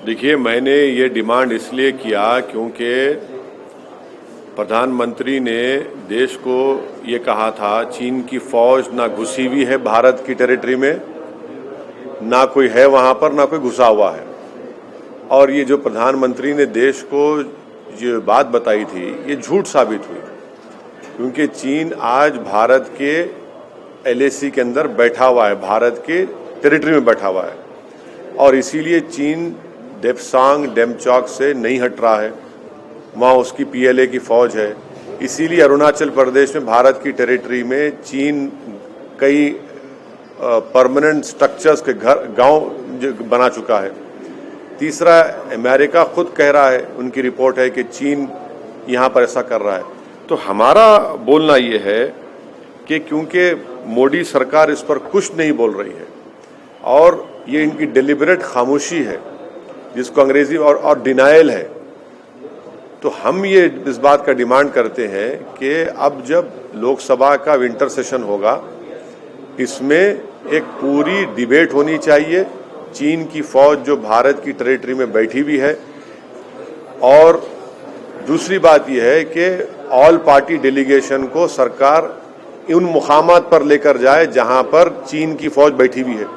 देखिए, मैंने ये डिमांड इसलिए किया क्योंकि प्रधानमंत्री ने देश को ये कहा था चीन की फौज ना घुसी हुई है भारत की टेरिटरी में, ना कोई है वहां पर, ना कोई घुसा हुआ है। और ये जो प्रधानमंत्री ने देश को ये बात बताई थी ये झूठ साबित हुई, क्योंकि चीन आज भारत के LAC के अंदर बैठा हुआ है, भारत के टेरिटरी में बैठा हुआ है। और इसीलिए चीन डेप्सांग डेमचौक से नहीं हट रहा है, वहाँ उसकी PLA की फौज है। इसीलिए अरुणाचल प्रदेश में भारत की टेरिटरी में चीन कई परमानेंट स्ट्रक्चर्स के गांव बना चुका है। तीसरा, अमेरिका खुद कह रहा है, उनकी रिपोर्ट है कि चीन यहाँ पर ऐसा कर रहा है। तो हमारा बोलना ये है कि क्योंकि मोदी सरकार इस पर कुछ नहीं बोल रही है और ये इनकी डेलिबरेट खामोशी है, जिसको अंग्रेजी और डिनायल है, तो हम ये इस बात का डिमांड करते हैं कि अब जब लोकसभा का विंटर सेशन होगा, इसमें एक पूरी डिबेट होनी चाहिए। चीन की फौज जो भारत की टेरिटरी में बैठी हुई है, और दूसरी बात यह है कि ऑल पार्टी डेलीगेशन को सरकार उन मुकामात पर लेकर जाए जहां पर चीन की फौज बैठी हुई है।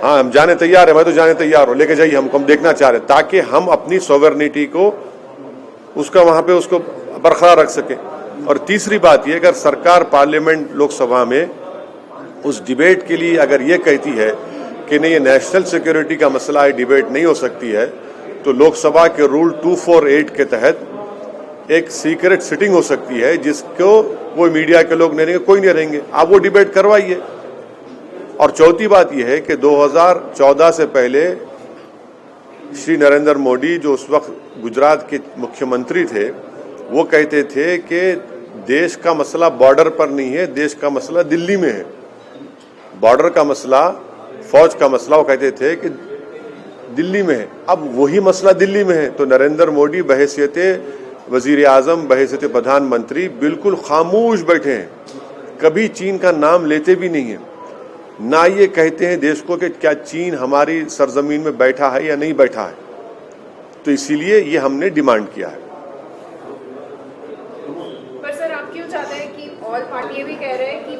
हाँ, हम जाने तैयार है, मैं तो जाने तैयार हूं, लेके जाइए, हम देखना चाह रहे हैं, ताकि हम अपनी सॉवरेनिटी को उसका वहां पे उसको बरकरार रख सके। और तीसरी बात यह, अगर सरकार पार्लियामेंट लोकसभा में उस डिबेट के लिए अगर ये कहती है कि नहीं, ये नेशनल सिक्योरिटी का मसला है, डिबेट नहीं हो सकती है, तो लोकसभा के रूल 248 के तहत एक सीक्रेट सिटिंग हो सकती है, जिसको कोई मीडिया के लोग नहीं रहेंगे, कोई नहीं रहेंगे, आप वो डिबेट करवाइए। और चौथी बात यह है कि 2014 से पहले श्री नरेंद्र मोदी, जो उस वक्त गुजरात के मुख्यमंत्री थे, वो कहते थे कि देश का मसला बॉर्डर पर नहीं है, देश का मसला दिल्ली में है। बॉर्डर का मसला, फौज का मसला, वो कहते थे कि दिल्ली में है। अब वही मसला दिल्ली में है, तो नरेंद्र मोदी बहैसियते वजीर आजम, बहैसियते प्रधानमंत्री बिल्कुल खामोश बैठे हैं, कभी चीन का नाम लेते भी नहीं है, ना ये कहते हैं देश को कि क्या चीन हमारी सरजमीन में बैठा है या नहीं बैठा है। तो इसीलिए ये हमने डिमांड किया है। पर सर, आप क्यों चाहते हैं कि ऑल पार्टी भी कह रहे हैं कि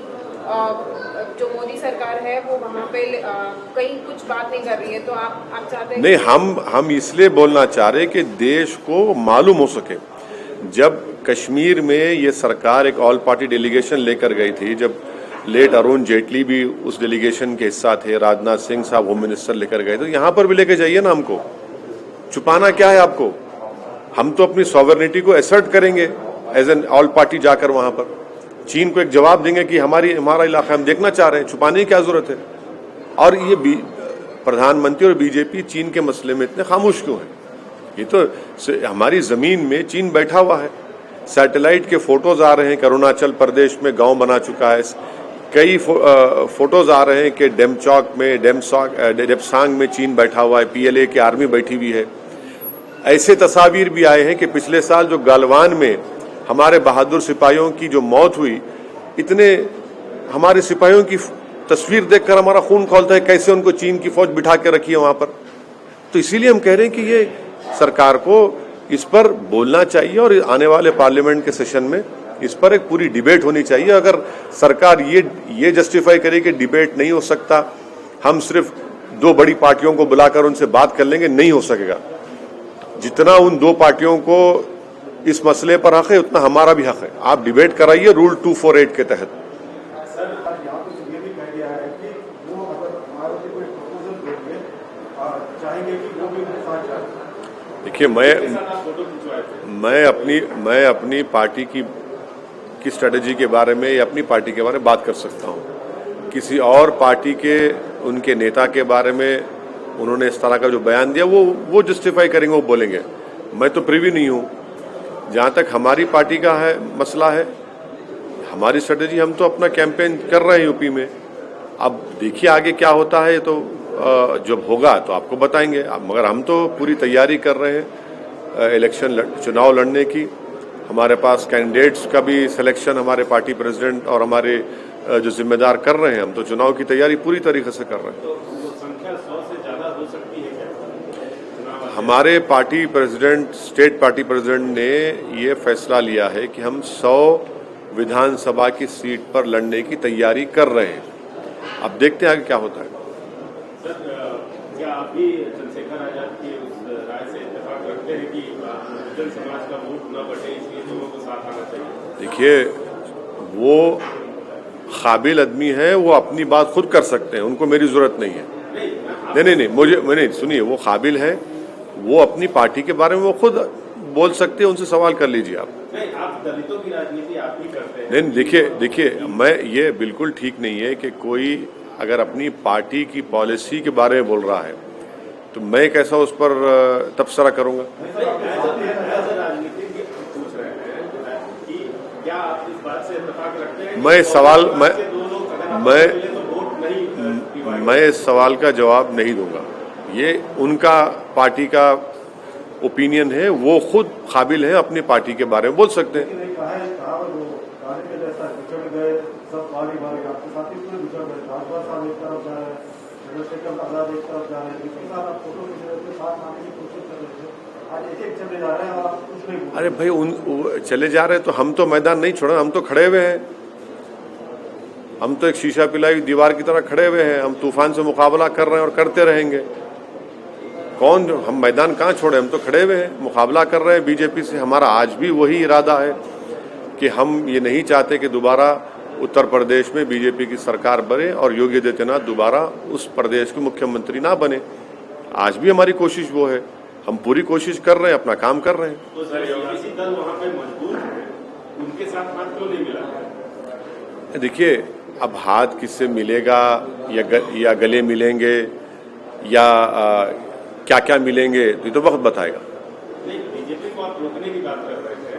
जो मोदी सरकार है वो वहाँ पे कहीं कुछ बात नहीं कर रही है, तो आप चाहते हैं? नहीं, हम इसलिए बोलना चाह रहे हैं कि देश को मालूम हो सके। जब कश्मीर में ये सरकार एक ऑल पार्टी डेलीगेशन लेकर गई थी, जब लेट अरुण जेटली भी उस डेलीगेशन के हिस्सा थे, राजनाथ सिंह साहब होम मिनिस्टर लेकर गए, तो यहाँ पर भी लेके जाइए ना, हमको छुपाना क्या है आपको? हम तो अपनी सॉवरेनिटी को असर्ट करेंगे एज एन ऑल पार्टी, जाकर वहां पर चीन को एक जवाब देंगे कि हमारा इलाका हम देखना चाह रहे हैं, छुपाने की क्या जरूरत है? और ये प्रधानमंत्री और बीजेपी चीन के मसले में इतने खामोश क्यों है? ये तो हमारी जमीन में चीन बैठा हुआ है। सैटेलाइट के फोटोज आ रहे हैं कि अरुणाचल प्रदेश में गांव बना चुका है, कई फोटोज आ रहे हैं कि डेमचौक में, डेप्सांग में चीन बैठा हुआ है, PLA की आर्मी बैठी हुई है। ऐसे तस्वीर भी आए हैं कि पिछले साल जो गालवान में हमारे बहादुर सिपाहियों की जो मौत हुई, इतने हमारे सिपाहियों की तस्वीर देखकर हमारा खून खौलता है, कैसे उनको चीन की फौज बिठा के रखी है वहां पर। तो इसीलिए हम कह रहे हैं कि ये सरकार को इस पर बोलना चाहिए और आने वाले पार्लियामेंट के सेशन में इस पर एक पूरी डिबेट होनी चाहिए। अगर सरकार ये जस्टिफाई करे कि डिबेट नहीं हो सकता, हम सिर्फ दो बड़ी पार्टियों को बुलाकर उनसे बात कर लेंगे, नहीं हो सकेगा। जितना उन दो पार्टियों को इस मसले पर हक है, उतना हमारा भी हक है। आप डिबेट कराइए रूल 248 के तहत। देखिए, मैं अपनी पार्टी की स्ट्रेटेजी के बारे में या अपनी पार्टी के बारे में बात कर सकता हूं। किसी और पार्टी के उनके नेता के बारे में उन्होंने इस तरह का जो बयान दिया, वो जस्टिफाई करेंगे, वो बोलेंगे। मैं तो प्रिवी नहीं हूं। जहां तक हमारी पार्टी का है मसला है, हमारी स्ट्रेटेजी, हम तो अपना कैंपेन कर रहे हैं यूपी में। अब देखिए आगे क्या होता है, तो जब होगा तो आपको बताएंगे। मगर हम तो पूरी तैयारी कर रहे हैं चुनाव लड़ने की। हमारे पास कैंडिडेट्स का भी सिलेक्शन हमारे पार्टी प्रेसिडेंट और हमारे जो जिम्मेदार कर रहे हैं। हम तो चुनाव की तैयारी पूरी तरीके से कर रहे हैं। तो संख्या 100 से ज्यादा हो सकती है क्या? हमारे party president, state party president ने ये फैसला लिया है कि हम 100 विधानसभा की सीट पर लड़ने की तैयारी कर रहे हैं। अब देखते हैं आगे क्या होता है। सर, क्या आप भी चंद्रशेखर आजाद की उस राय से इत्तेफाक रखते हैं कि बहुजन समाज का वोट न बटे, इसलिए लोगों को साथ आना चाहिए? देखिए, वो काबिल आदमी है, वो अपनी बात खुद कर सकते हैं, उनको मेरी जरूरत नहीं है। नहीं, मैंने सुनिए, वो काबिल है, वो अपनी पार्टी के बारे में वो खुद बोल सकते हैं, उनसे सवाल कर लीजिए आप। नहीं, आप दलितों की राजनीति आप ही करते हैं। नहीं, देखिए, मैं ये बिल्कुल ठीक नहीं है कि कोई अगर अपनी पार्टी की पॉलिसी के बारे में बोल रहा है तो मैं कैसा उस पर तबसरा करूंगा। राजनीति पूछ रहे हैं कि क्या आप इस बात से इत्तेफाक रखते हैं? मैं सवाल मैं इस सवाल का जवाब नहीं दूंगा। ये उनका पार्टी का ओपिनियन है, वो खुद काबिल है, अपनी पार्टी के बारे में बोल सकते हैं। अरे भाई, चले जा रहे हैं तो हम तो मैदान नहीं छोड़ा, हम तो खड़े हुए हैं। हम तो एक शीशा पिलाई दीवार की तरह खड़े हुए हैं। हम तूफान से मुकाबला कर रहे हैं और करते रहेंगे। हम मैदान कहाँ छोड़े, हम तो खड़े हुए हैं, मुकाबला कर रहे हैं बीजेपी से। हमारा आज भी वही इरादा है कि हम ये नहीं चाहते कि दोबारा उत्तर प्रदेश में बीजेपी की सरकार बने और योगी आदित्यनाथ दोबारा उस प्रदेश के मुख्यमंत्री ना बने। आज भी हमारी कोशिश वो है, हम पूरी कोशिश कर रहे हैं, अपना काम कर रहे हैं। तो सर, सियासी दल वहाँ पे मजबूत है, उनके साथ हाथ क्यों नहीं मिला? देखिए, अब हाथ किससे मिलेगा या गले मिलेंगे या क्या क्या मिलेंगे, ये तो वक्त बताएगा। नहीं, बीजेपी को आप रोकने की बात कर रहे थे,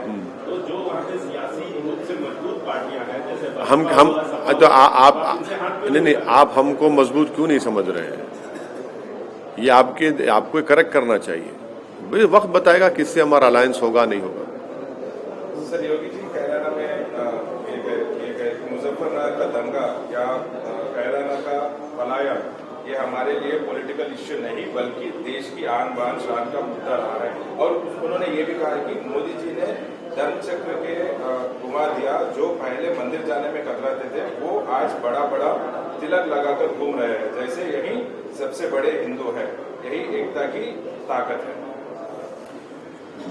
तो जो वहाँ पे सियासी रूप से मजबूत पार्टियां हैं, जैसे हम तो आप हमको मजबूत क्यों नहीं समझ रहे हैं? ये आपको करेक्ट करना चाहिए। वक्त बताएगा किससे हमारा अलायंस होगा नहीं होगा। सर, योगी जी कैराना में मुजफ्फरनगर का दंगा या कैराना का पलायन, ये हमारे लिए पॉलिटिकल इश्यू नहीं बल्कि देश की आन बान शान का मुद्दा रहा है। और उन्होंने ये भी कहा कि मोदी जी ने धर्म चक्र के घुमा दिया। जो पहले मंदिर जाने में कतराते थे वो आज बड़ा बड़ा तिलक लगाकर घूम रहे हैं, जैसे यही सबसे बड़े हिंदू है। यही एकता की ताकत है।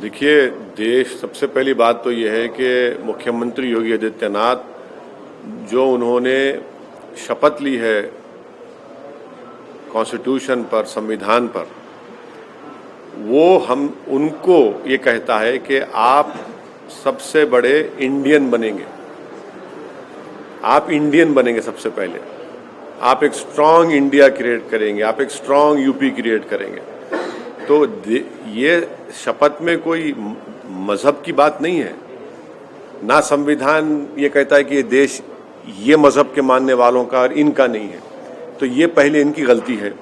देखिए, देश, सबसे पहली बात तो यह है कि मुख्यमंत्री योगी आदित्यनाथ जो उन्होंने शपथ ली है कॉन्स्टिट्यूशन पर, संविधान पर, वो हम उनको ये कहता है कि आप सबसे बड़े इंडियन बनेंगे। आप इंडियन बनेंगे सबसे पहले। आप एक स्ट्रांग इंडिया क्रिएट करेंगे, आप एक स्ट्रांग यूपी क्रिएट करेंगे। तो ये शपथ में कोई मजहब की बात नहीं है, ना संविधान ये कहता है कि ये देश ये मजहब के मानने वालों का और इनका नहीं है। तो ये पहले इनकी गलती है,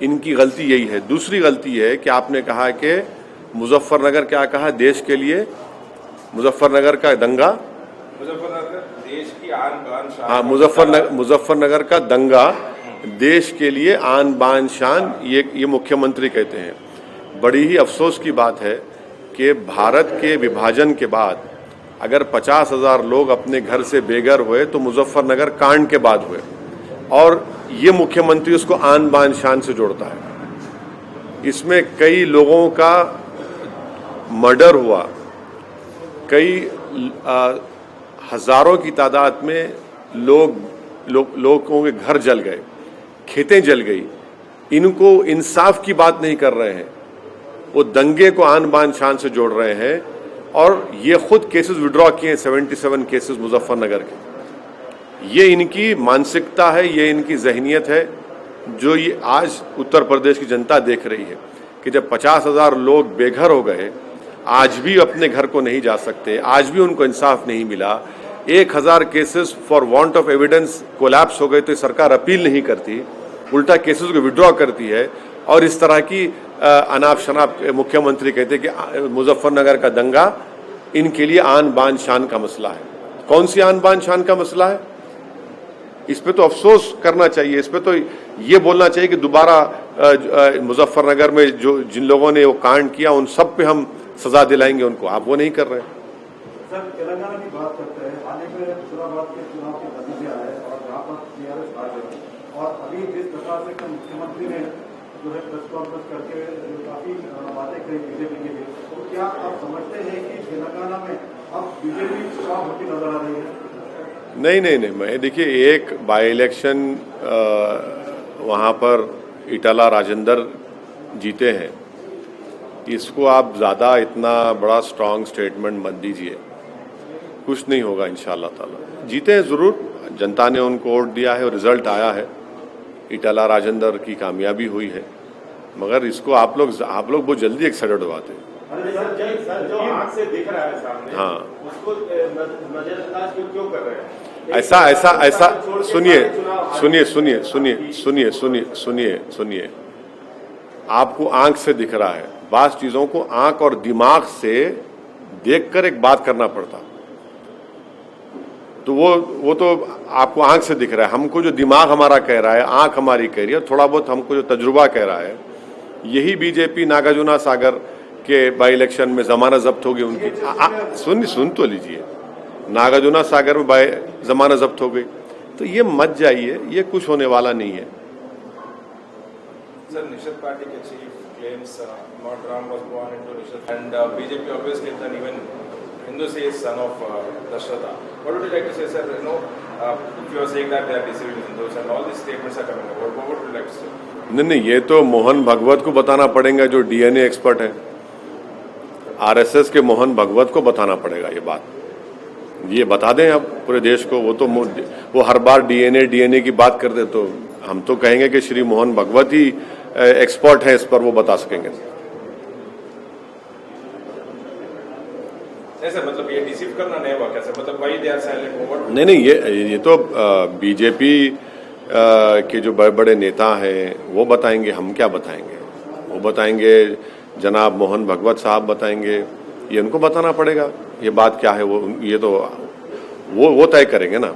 इनकी गलती यही है। दूसरी गलती है कि आपने कहा कि मुजफ्फरनगर, क्या कहा, देश के लिए मुजफ्फरनगर का दंगा, मुजफ्फरनगर देश की आन बान शान। हाँ, मुजफ्फरनगर का दंगा देश के लिए आन बान शान, ये मुख्यमंत्री कहते हैं। बड़ी ही अफसोस की बात है कि भारत के विभाजन के बाद अगर 50,000 लोग अपने घर से बेघर हुए तो मुजफ्फरनगर कांड के बाद हुए, और ये मुख्यमंत्री उसको आन बान शान से जोड़ता है। इसमें कई लोगों का मर्डर हुआ, कई हजारों की तादाद में लोगों के घर जल गए, खेतें जल गई। इनको इंसाफ की बात नहीं कर रहे हैं, वो दंगे को आन बान शान से जोड़ रहे हैं। और ये खुद केसेस विड्रॉ किए, 77 केसेस मुजफ्फरनगर के। ये इनकी मानसिकता है, ये इनकी जहनियत है, जो ये आज उत्तर प्रदेश की जनता देख रही है कि जब 50,000 लोग बेघर हो गए, आज भी अपने घर को नहीं जा सकते, आज भी उनको इंसाफ नहीं मिला, 1000 cases for want of evidence collapse हो गए, तो सरकार अपील नहीं करती, उल्टा केसेस को विड्रॉ करती है। और इस तरह की अनाप शनाप मुख्यमंत्री कहते हैं कि मुजफ्फरनगर का दंगा इनके लिए आन बान शान का मसला है। कौन सी आन बान शान का मसला है? इस पे तो अफसोस करना चाहिए, इस पे तो ये बोलना चाहिए कि दोबारा मुजफ्फरनगर में जो जिन लोगों ने वो कांड किया उन सब पे हम सजा दिलाएंगे उनको। आप वो नहीं कर रहे हैं। सर, तेलंगाना की बात करते हैं। हाल ही में हुजूराबाद के चुनाव के नतीजे आए और जहाँ पर टीआरएस हार गई, और अभी जिस प्रकार से मुख्यमंत्री ने जो है प्रेस कॉन्फ्रेंस करके काफी बातें कही बीजेपी के लिए, तो क्या आप समझते हैं कि तेलंगाना में अब बीजेपी चुनाव होती नजर आ रही है? नहीं, मैं देखिए, एक बाई इलेक्शन वहाँ पर इटाला राजेंद्र जीते हैं, इसको आप ज़्यादा इतना बड़ा स्ट्रांग स्टेटमेंट मत दीजिए। कुछ नहीं होगा इंशाअल्लाह ताला। जीते हैं ज़रूर, जनता ने उनको वोट दिया है और रिजल्ट आया है, इटाला राजेंद्र की कामयाबी हुई है, मगर इसको आप लोग बहुत जल्दी एक्साइटेड हुआते हैं। सर, जो आंख से दिख रहा है सामने, हाँ, उसको नजरअंदाज क्यों कर रहे हैं? ऐसा सुनिए, आपको आंख से दिख रहा है, बास चीजों को आंख और दिमाग से देखकर एक बात करना पड़ता। तो वो तो आपको आंख से दिख रहा है, हमको जो दिमाग हमारा कह रहा है, आंख हमारी कह रही है, थोड़ा बहुत हमको जो तजुर्बा कह रहा है, यही बीजेपी नागार्जुना सागर के बाई इलेक्शन में जमानत जब्त होगी उनकी। सुन तो लीजिए, नागार्जुना सागर में जमानत जब्त हो गई, तो ये मत जाइए, ये कुछ होने वाला नहीं है। Sir, Nishad party के chief claims Lord Ram was born into Nishad, and BJP always claims that even Hindu says son of Dasharatha. What would you like to say, sir? You know, if you are saying that they are deceiving Hindus and all these statements are coming about, what would you like to say? नहीं, ये तो मोहन भगवत को बताना पड़ेगा, जो DNA expert है। RSS के मोहन भगवत को बताना पड़ेगा ये बात। ये बता दें अब पूरे देश को। वो हर बार डीएनए की बात करते, तो हम तो कहेंगे कि श्री मोहन भगवत ही एक्सपर्ट है इस पर, वो बता सकेंगे। ऐसे मतलब ये डिसीव करना नहीं हुआ कैसे? मतलब why they are silent? नहीं, ये तो बीजेपी के जो बड़े बड़े नेता हैं वो बताएंगे, हम क्या बताएंगे? वो बताएंगे, जनाब मोहन भगवत साहब बताएंगे, ये उनको बताना पड़ेगा ये बात क्या है। ये तो वो तय करेंगे ना।